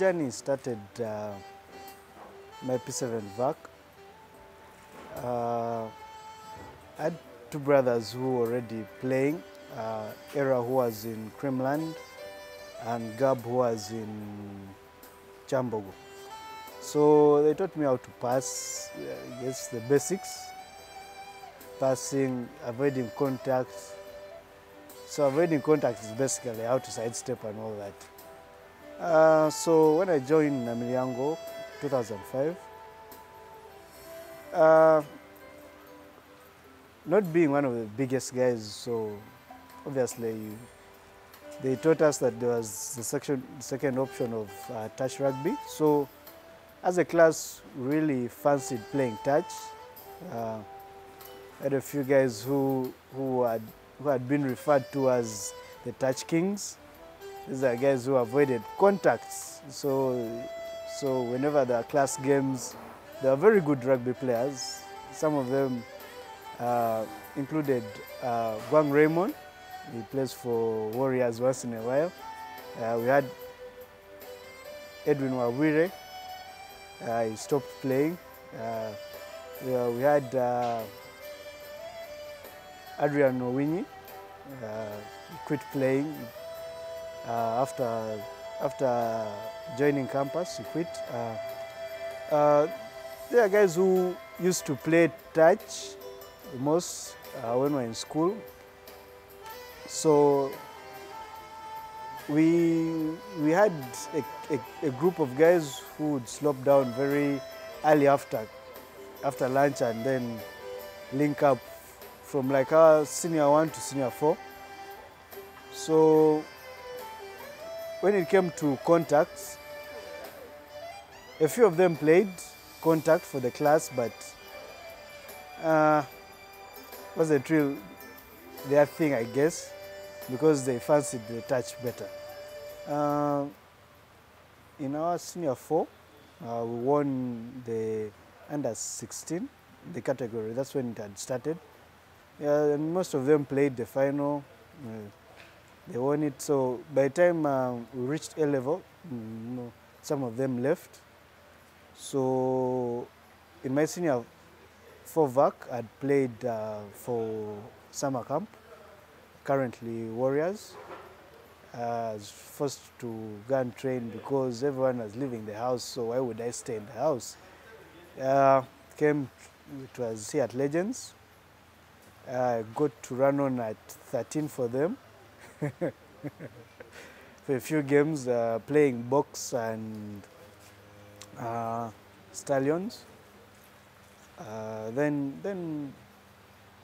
journey started my P7 VAC. I had two brothers who were already playing, Era who was in Creamland and Gab who was in Chambogo. So they taught me how to pass, I guess the basics, passing, avoiding contact. So avoiding contact is basically how to sidestep and all that. So when I joined Namilyango 2005, not being one of the biggest guys, so obviously they taught us that there was the second option of touch rugby. So as a class, really fancied playing touch. I had a few guys who had been referred to as the touch kings. These are guys who avoided contacts. So whenever there are class games, they are very good rugby players. Some of them included Gwang Raymond. He plays for Warriors once in a while. We had Edwin Wawire. He stopped playing. We had Adrian Owinyi. He quit playing after joining campus. He quit. There are guys who used to play touch the most when we were in school. So we had a group of guys who would slope down very early after lunch and then link up from like our senior 1 to senior 4. So when it came to contacts, a few of them played contact for the class, but wasn't really their thing, I guess, because they fancied the touch better. In our senior 4, we won the under 16, the category. That's when it had started. And most of them played the final. They won it. So by the time we reached A level, some of them left. So in my senior 4 VAC, I'd played for summer camp, currently Warriors. I was forced to go and train because everyone was leaving the house, so why would I stay in the house? It was here at Legends. I got to run on at 13 for them. For a few games, playing box and stallions. Then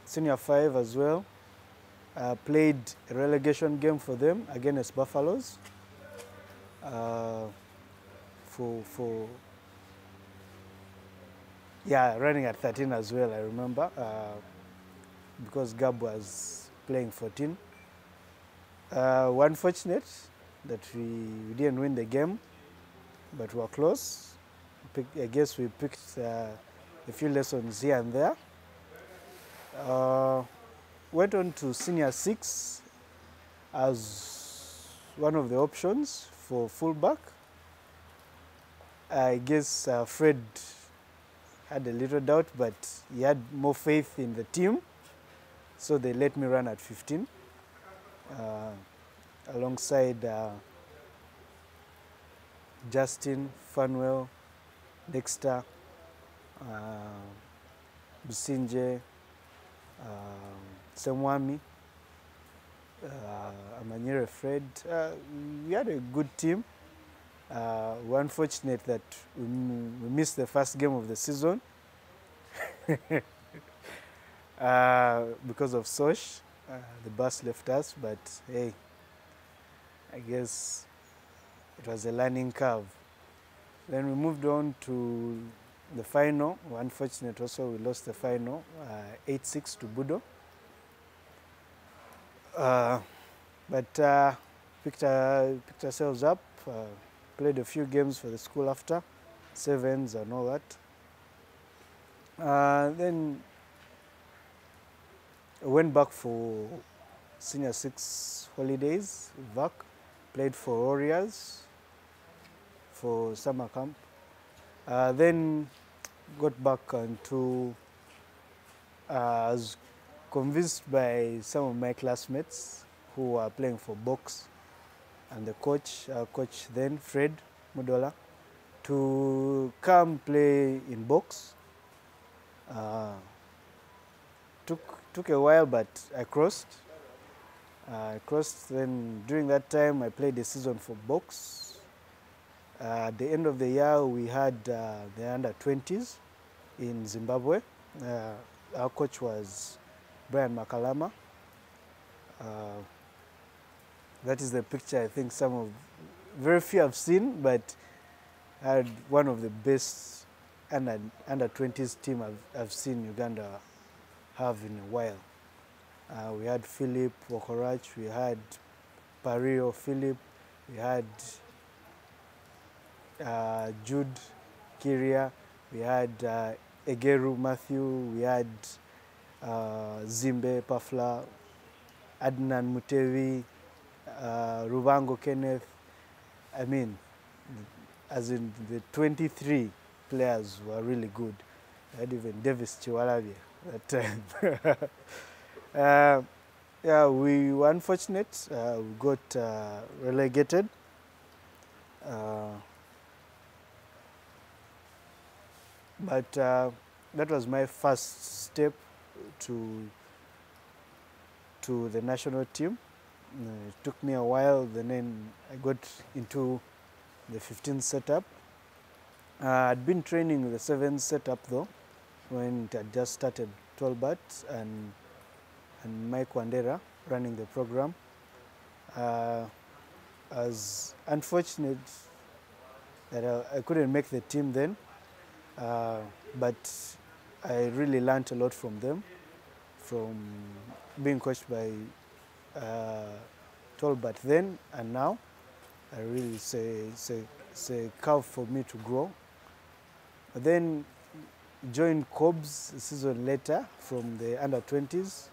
senior 5 as well. Played a relegation game for them against Buffaloes. Running at 13 as well, I remember, because Gab was playing 14. Unfortunate that we didn't win the game, but we were close. I guess we picked a few lessons here and there. Went on to senior 6 as one of the options for fullback. I guess Fred had a little doubt, but he had more faith in the team, so they let me run at 15 alongside Justin, Fanuel, Dexter, Businje, Semwami, Amanyere Fred. We had a good team. We're unfortunate that we missed the first game of the season because of Sosh. The bus left us, but hey, I guess it was a learning curve. Then we moved on to the final. We're unfortunate also we lost the final, 8-6 to Budo. But picked ourselves up, played a few games for the school after, sevens and all that. Then I went back for senior 6 holidays, VAC, played for Warriors for summer camp. Then got back into, I was convinced by some of my classmates who were playing for box and the coach, our coach then, Fred Mudola, to come play in box. Took a while, but I crossed. Then during that time I played a season for box. At the end of the year we had the under-20s in Zimbabwe. Our coach was Brian Makalama. That is the picture I think very few have seen, but I had one of the best under-20s team I've seen Uganda have in a while. We had Philip Wokorach, we had Pario Philip, we had Jude Kiria, we had Egeru Matthew, we had Zimbe Pafla, Adnan Mutevi, Rubango Kenneth. I mean, as in the 23 players were really good. I had even Davis Chiwalabi that time. Yeah, we were unfortunate. We got relegated. But that was my first step to the national team. It took me a while, then I got into the 15 setup. I'd been training the 7 setup though, when it had just started, Tolbert and Mike Wandera running the program. I was unfortunate that I couldn't make the team then, but I really learned a lot from them, from being coached by Tolbert then and now. I really say curve for me to grow. But then joined Cobs a season later from the under-20s.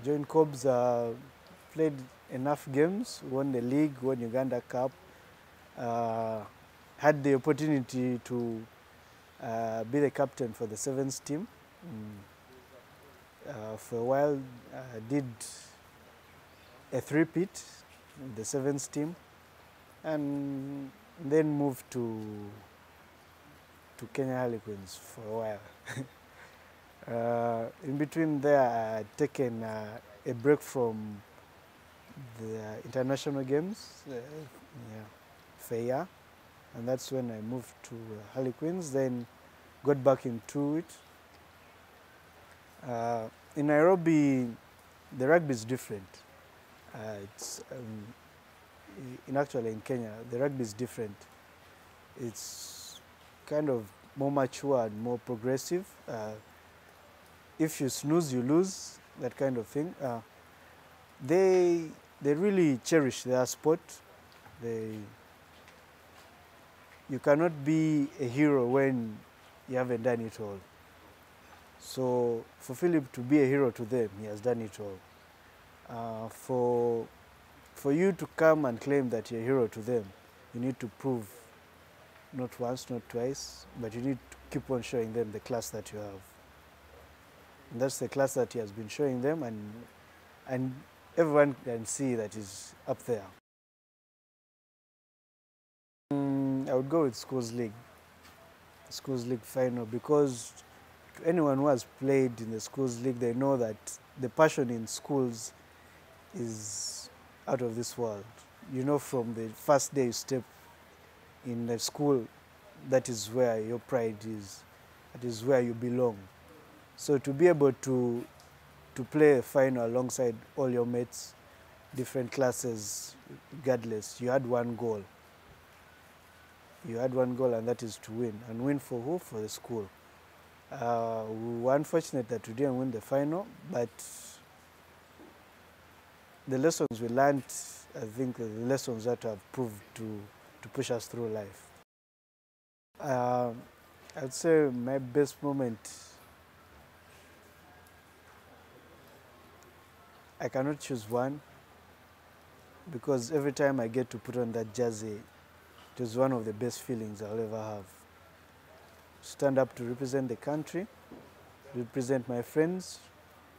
Joined Cobs, played enough games, won the league, won Uganda Cup, had the opportunity to be the captain for the 7s team. For a while, did a 3-peat in the 7s team, and then moved to Kenya Harlequins for a while. In between there, I had taken a break from the international games for a year, and that's when I moved to Harlequins, then got back into it. In Nairobi, the rugby is different. Actually in Kenya, the rugby is different. It's kind of more mature and more progressive. If you snooze, you lose, that kind of thing. They really cherish their sport. You cannot be a hero when you haven't done it all. So for Philip to be a hero to them, he has done it all. For you to come and claim that you're a hero to them, you need to prove not once, not twice, but you need to keep on showing them the class that you have. And that's the class that he has been showing them, and everyone can see that he's up there. I would go with Schools League final, because to anyone who has played in the Schools League, they know that the passion in schools is out of this world. You know, from the first day you step in the school, that is where your pride is. That is where you belong. So to be able to play a final alongside all your mates, different classes, regardless, you had one goal. You had one goal, and that is to win. And win for who? For the school. We were unfortunate that we didn't win the final, but the lessons we learned, I think, are the lessons that have proved to push us through life. I'd say my best moment, I cannot choose one. because every time I get to put on that jersey, it was one of the best feelings I'll ever have. Stand up to represent the country, represent my friends,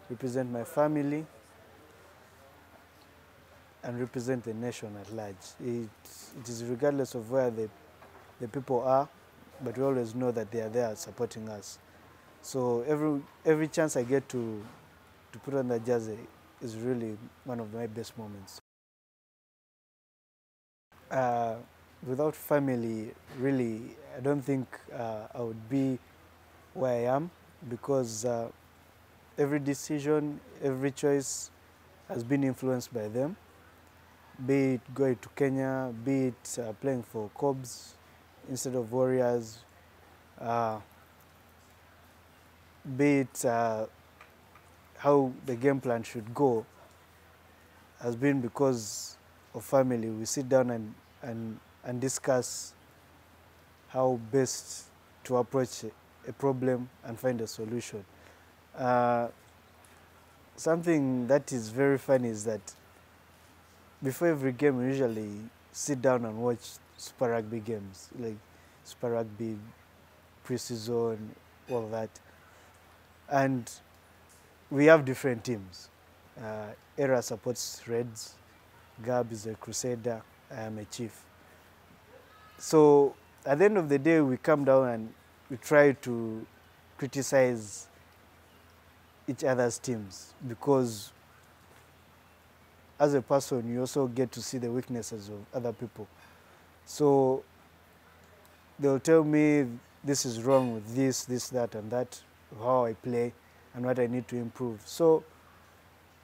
represent my family, and represent the nation at large. It is regardless of where the people are, but we always know that they are there supporting us. So every chance I get to put on that jersey is really one of my best moments. Without family, really, I don't think I would be where I am, because every decision, every choice has been influenced by them. Be it going to Kenya, be it playing for Cobs instead of Warriors, be it how the game plan should go, has been because of family. We sit down and discuss how best to approach a problem and find a solution. Something that is very funny is that before every game, we usually sit down and watch Super Rugby games, like Super Rugby, pre-season, all that. And we have different teams. Era supports Reds, Gab is a Crusader, I am a Chief. So at the end of the day, we come down and we try to criticize each other's teams, because as a person, you also get to see the weaknesses of other people. So they'll tell me this is wrong with this, that, and that, how I play and what I need to improve. So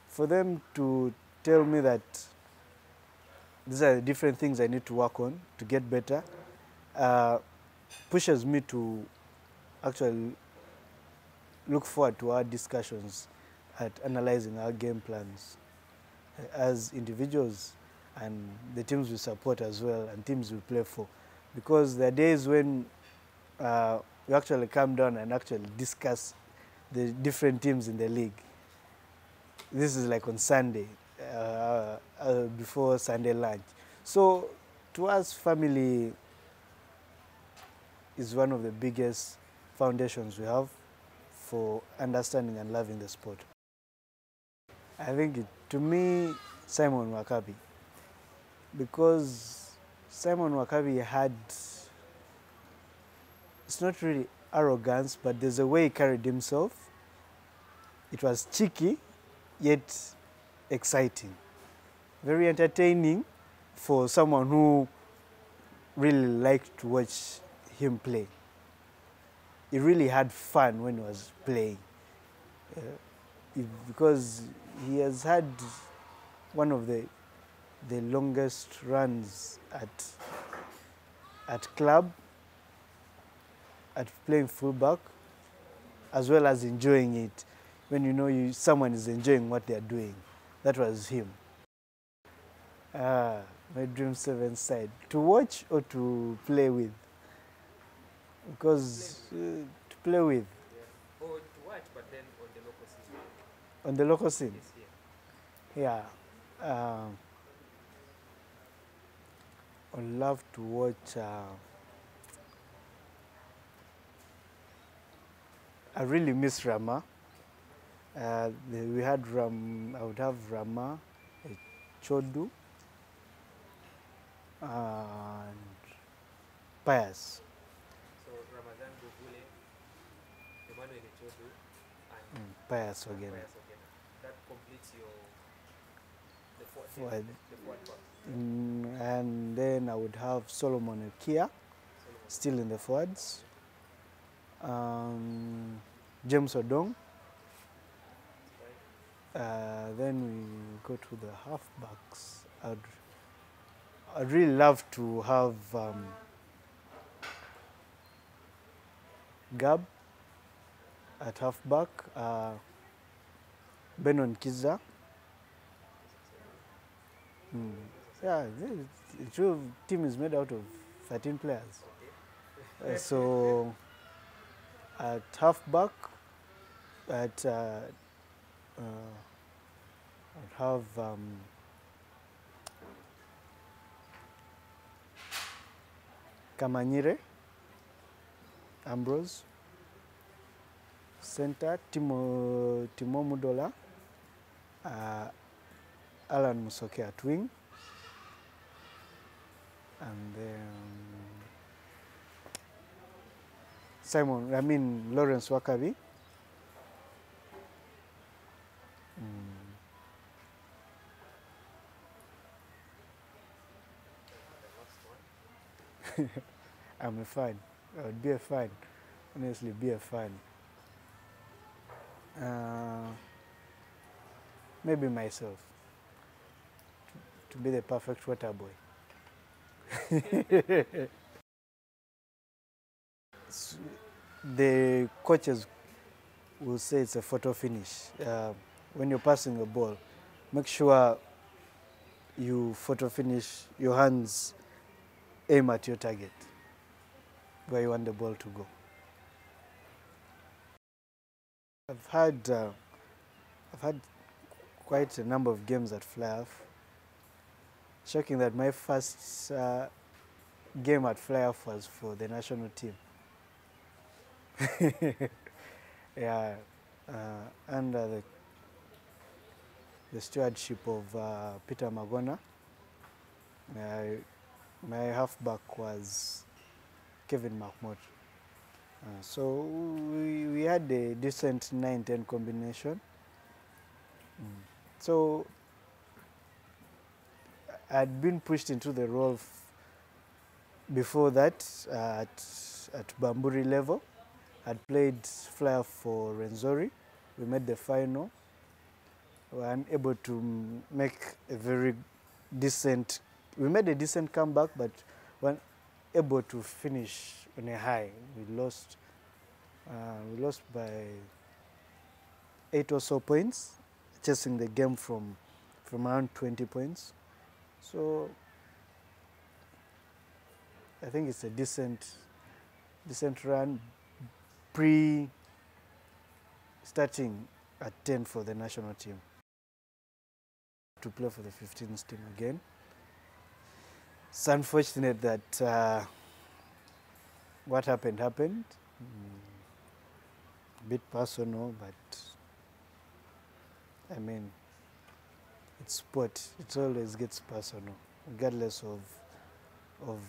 for them to tell me that these are the different things I need to work on to get better, pushes me to actually look forward to our discussions at analyzing our game plans as individuals and the teams we support as well and teams we play for. Because there are days when we actually come down and actually discuss the different teams in the league. This is like on Sunday, before Sunday lunch. So to us, family is one of the biggest foundations we have for understanding and loving the sport. I think to me, Simon Wakabi, because Simon Wakabi had, it's not really arrogance, but there's a way he carried himself. It was cheeky, yet exciting. Very entertaining for someone who really liked to watch him play. He really had fun when he was playing, because he has had one of the longest runs at club, at playing fullback, as well as enjoying it. When you know someone is enjoying what they are doing, that was him. My dream seven side, to watch or to play with? Because to play with. Yeah. Or to watch, but then on the local scene. On the local scene? Yes, yeah. I'd love to watch. I really miss Rama. We had I would have Rama, Chodu, and Pius. So Ramadan Bugule, Emmanuel Chodu, and Pius again. That completes the Forward. part. And then I would have Solomon Ekia, still in the forwards. James Odong. Then we go to the halfbacks. I'd really love to have Gab at halfback, Benon Kiza. Yeah, the team is made out of 13 players. So at halfback, I'd have Kamanyire, Ambrose. Center, Timo Mudola, Alan Musoke at wing, and then Lawrence Wakabi. I'm a fan. I would be a fan. Honestly, be a fan. Maybe myself. To be the perfect water boy. The coaches will say it's a photo finish. When you're passing the ball, make sure you photo finish, your hands aim at your target, where you want the ball to go. I've had quite a number of games at Fly-Off. Shocking that my first game at Fly-Off was for the national team. Yeah, under the stewardship of Peter Magona. My halfback was Kevin McMott. So we had a decent 9-10 combination. So I'd been pushed into the role before that at Bamburi level. I'd played Fly-Off for Renzori. We made the final. We were unable to make a very decent, we made a decent comeback, but weren't able to finish on a high. We lost by 8 or so points, chasing the game from around 20 points. So I think it's a decent run, starting at 10 for the national team. To play for the 15s team again. It's unfortunate that what happened. A bit personal, but I mean, it's sport. It always gets personal, regardless of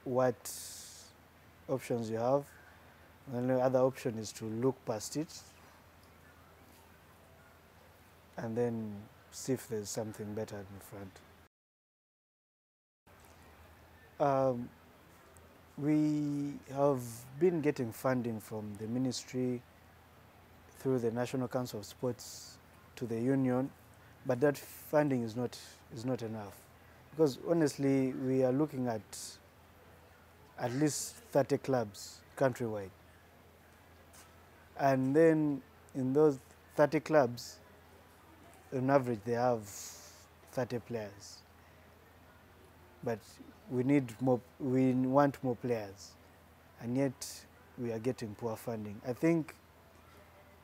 what options you have. The only other option is to look past it and then see if there's something better in front. We have been getting funding from the ministry through the National Council of Sports to the union, but that funding is not enough. Because honestly, we are looking at least 30 clubs countrywide. And then in those 30 clubs, on average, they have 30 players. But we need more, we want more players, and yet we are getting poor funding. I think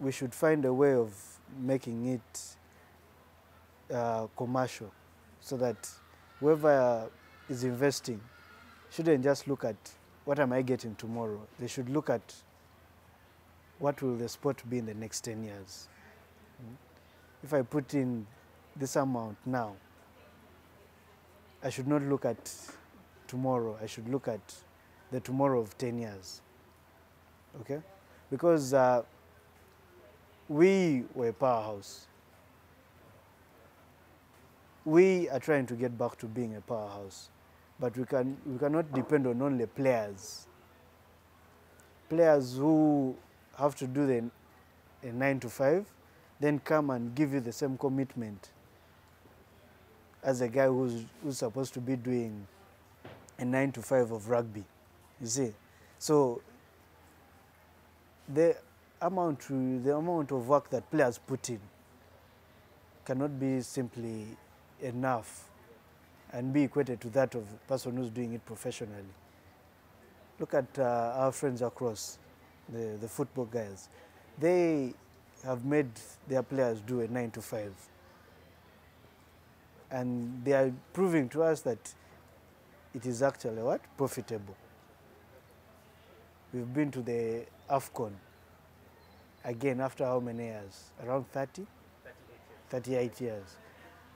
we should find a way of making it commercial, so that whoever is investing shouldn't just look at what am I getting tomorrow. They should look at what will the sport be in the next 10 years. If I put in this amount now, I should not look at tomorrow. I should look at the tomorrow of 10 years. Okay? Because we were a powerhouse. We are trying to get back to being a powerhouse. But we cannot depend on only players. Players who have to do a 9 to 5, then come and give you the same commitment as a guy who's supposed to be doing a 9 to 5 of rugby, you see. So the amount of work that players put in cannot be simply enough and be equated to that of a person who's doing it professionally. Look at our friends across, the football guys. They have made their players do a 9 to 5. And they are proving to us that it is actually what? Profitable. We've been to the AFCON, again, after how many years? Around 30? 38 years.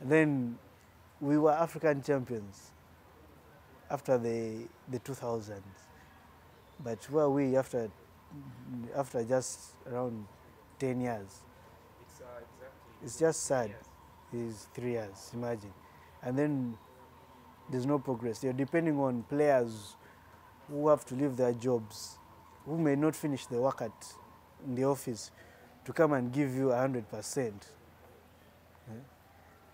And then we were African champions after the 2000s. But where we after just around 10 years? It's exactly. It's just sad. 3 years. It's 3 years, imagine. And then there's no progress. You're depending on players who have to leave their jobs, who may not finish the work in the office, to come and give you 100%.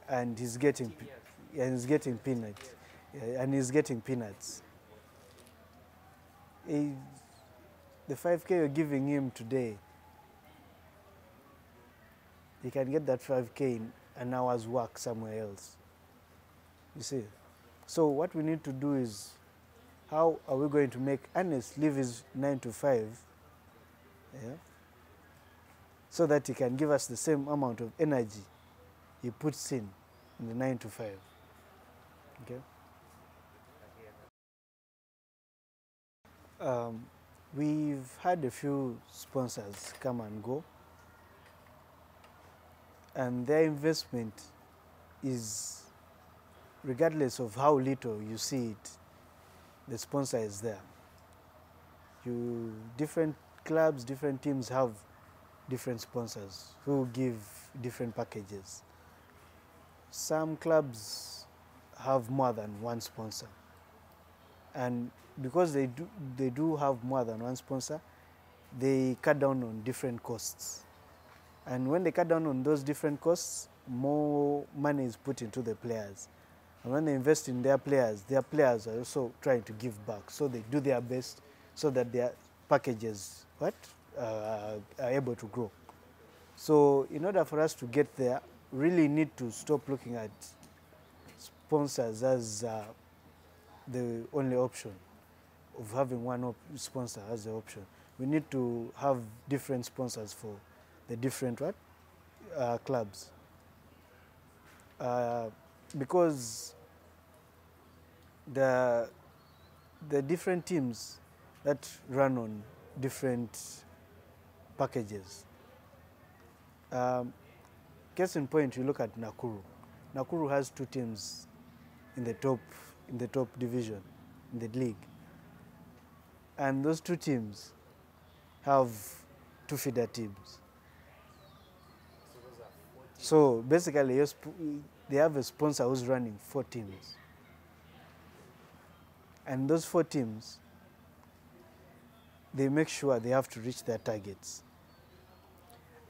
And he's getting, 15 years. and he's getting peanuts. Yeah, and he's getting peanuts. The 5K you're giving him today, he can get that 5K in an hour's work somewhere else. You see? So what we need to do is, how are we going to make Ernest leave his 9 to 5, yeah, so that he can give us the same amount of energy he puts in the 9 to 5. Okay? We've had a few sponsors come and go, and their investment is, regardless of how little you see it, the sponsor is there. Different clubs, different teams have different sponsors who give different packages. Some clubs have more than one sponsor, and because they do have more than one sponsor, they cut down on different costs. And when they cut down on those different costs, more money is put into the players. And when they invest in their players are also trying to give back. So they do their best so that their packages are able to grow. So in order for us to get there, we really need to stop looking at sponsors as the only option, of having one sponsor as the option. We need to have different sponsors for the different clubs. Because the different teams that run on different packages. Case in point, you look at Nakuru. Nakuru has 2 teams in the top division, in the league. And those 2 teams have 2 feeder teams. So those are 4 teams. So basically, they have a sponsor who's running 4 teams. And those 4 teams, they make sure they have to reach their targets.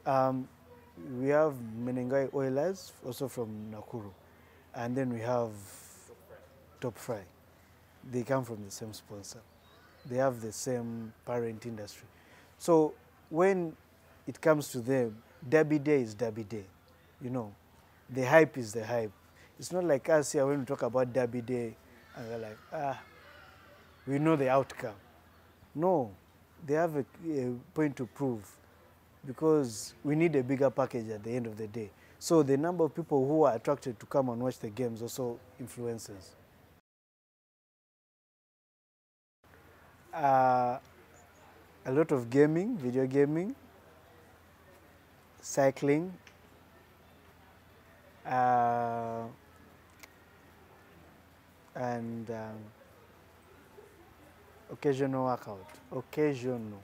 We have Menengai Oilers, also from Nakuru. And then we have Top Fry. They come from the same sponsor. They have the same parent industry. So when it comes to them, Derby Day is Derby Day. You know, the hype is the hype. It's not like us here when we talk about Derby Day and we're like, we know the outcome. No, they have a point to prove, because we need a bigger package at the end of the day. So the number of people who are attracted to come and watch the games also influences. A lot of gaming, video gaming, cycling, and occasional workout. Occasional.